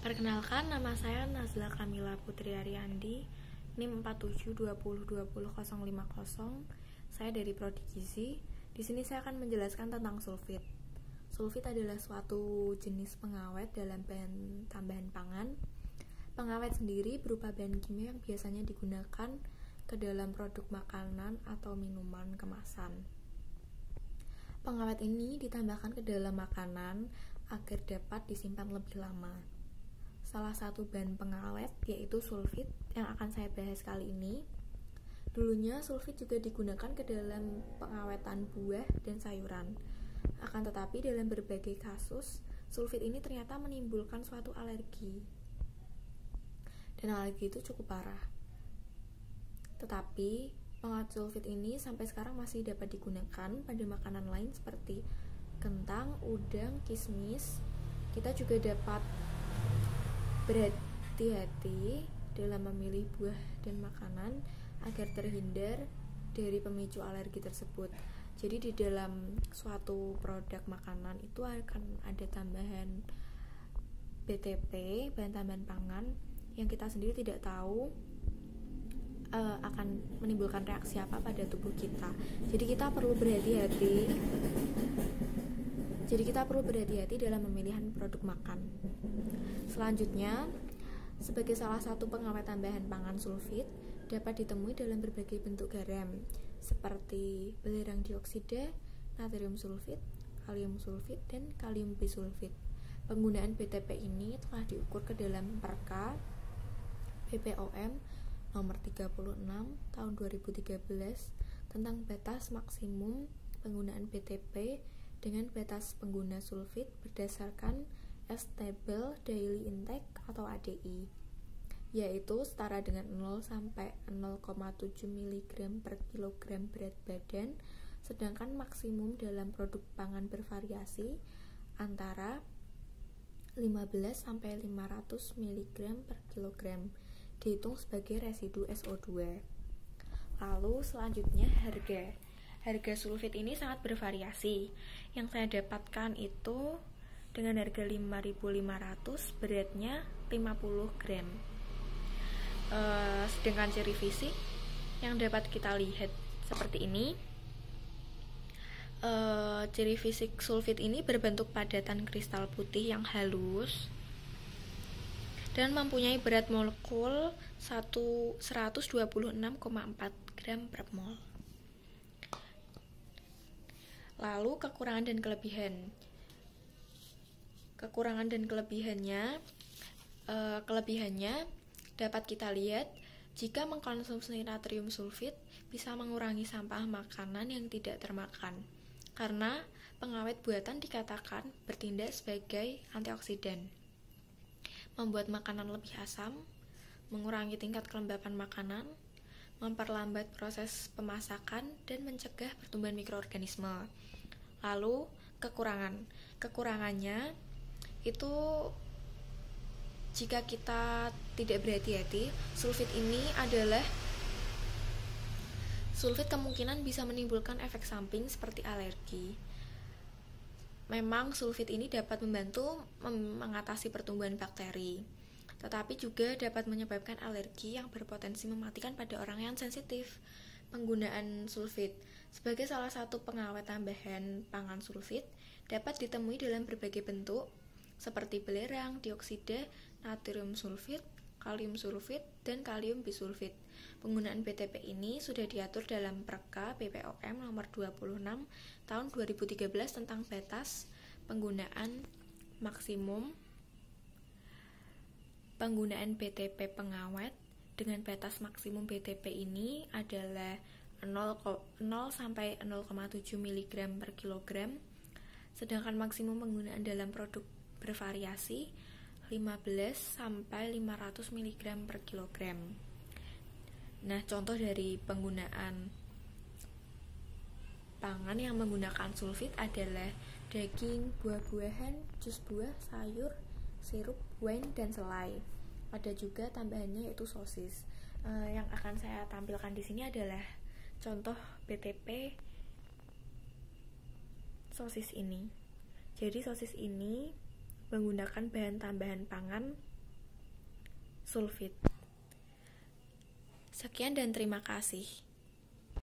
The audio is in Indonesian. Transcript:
Perkenalkan, nama saya Nazla Kamila Putri Ariandi, NIM 4720200050. Saya dari Prodi Gizi. Di sini saya akan menjelaskan tentang sulfit. Sulfit adalah suatu jenis pengawet dalam bahan tambahan pangan. Pengawet sendiri berupa bahan kimia yang biasanya digunakan ke dalam produk makanan atau minuman kemasan. Pengawet ini ditambahkan ke dalam makanan agar dapat disimpan lebih lama. Salah satu bahan pengawet yaitu sulfit yang akan saya bahas kali ini. Dulunya sulfit juga digunakan ke dalam pengawetan buah dan sayuran. Akan tetapi dalam berbagai kasus, sulfit ini ternyata menimbulkan suatu alergi. Dan alergi itu cukup parah. Tetapi pengawet sulfit ini sampai sekarang masih dapat digunakan pada makanan lain seperti kentang, udang, kismis. Kita juga dapat berhati-hati dalam memilih buah dan makanan agar terhindar dari pemicu alergi tersebut. Jadi di dalam suatu produk makanan itu akan ada tambahan BTP, bahan tambahan pangan, yang kita sendiri tidak tahu akan menimbulkan reaksi apa pada tubuh kita. Jadi kita perlu berhati-hati dalam memilih produk makan. Selanjutnya, sebagai salah satu pengawet tambahan pangan, sulfit dapat ditemui dalam berbagai bentuk garam seperti belerang dioksida, natrium sulfit, kalium sulfit, dan kalium bisulfit. Penggunaan BTP ini telah diukur ke dalam Perka BPOM nomor 36 tahun 2013 tentang batas maksimum penggunaan BTP dengan batas pengguna sulfit berdasarkan Stable Daily Intake atau ADI, yaitu setara dengan 0 sampai 0,7 mg per kilogram berat badan, sedangkan maksimum dalam produk pangan bervariasi antara 15 sampai 500 mg per kilogram, dihitung sebagai residu SO2. Lalu selanjutnya harga sulfit ini sangat bervariasi. Yang saya dapatkan itu dengan harga 5.500, beratnya 50 gram. Sedangkan ciri fisik yang dapat kita lihat seperti ini. Ciri fisik sulfit ini berbentuk padatan kristal putih yang halus dan mempunyai berat molekul 126,4 gram per mol. Lalu kekurangan dan kelebihannya dapat kita lihat jika mengkonsumsi natrium sulfit bisa mengurangi sampah makanan yang tidak termakan, karena pengawet buatan dikatakan bertindak sebagai antioksidan, membuat makanan lebih asam, mengurangi tingkat kelembapan makanan, memperlambat proses pemasakan, dan mencegah pertumbuhan mikroorganisme. Lalu kekurangannya itu jika kita tidak berhati-hati, sulfit kemungkinan bisa menimbulkan efek samping seperti alergi. Memang sulfit ini dapat membantu mengatasi pertumbuhan bakteri, tetapi juga dapat menyebabkan alergi yang berpotensi mematikan pada orang yang sensitif. Penggunaan sulfit sebagai salah satu pengawet tambahan pangan, sulfit dapat ditemui dalam berbagai bentuk seperti belerang dioksida, natrium sulfit, kalium sulfit, dan kalium bisulfit. Penggunaan BTP ini sudah diatur dalam Perka BPOM nomor 26 tahun 2013 tentang batas penggunaan maksimum penggunaan BTP pengawet. Dengan batas maksimum BTP ini adalah 0 sampai 0,7 mg per kilogram, sedangkan maksimum penggunaan dalam produk bervariasi 15 sampai 500 mg per kilogram. Nah, contoh dari penggunaan pangan yang menggunakan sulfit adalah daging, buah-buahan, jus buah, sayur, sirup, wine, dan selai. Ada juga tambahannya yaitu sosis. Yang akan saya tampilkan di sini adalah contoh BTP sosis ini. Jadi sosis ini menggunakan bahan tambahan pangan sulfit. Sekian dan terima kasih.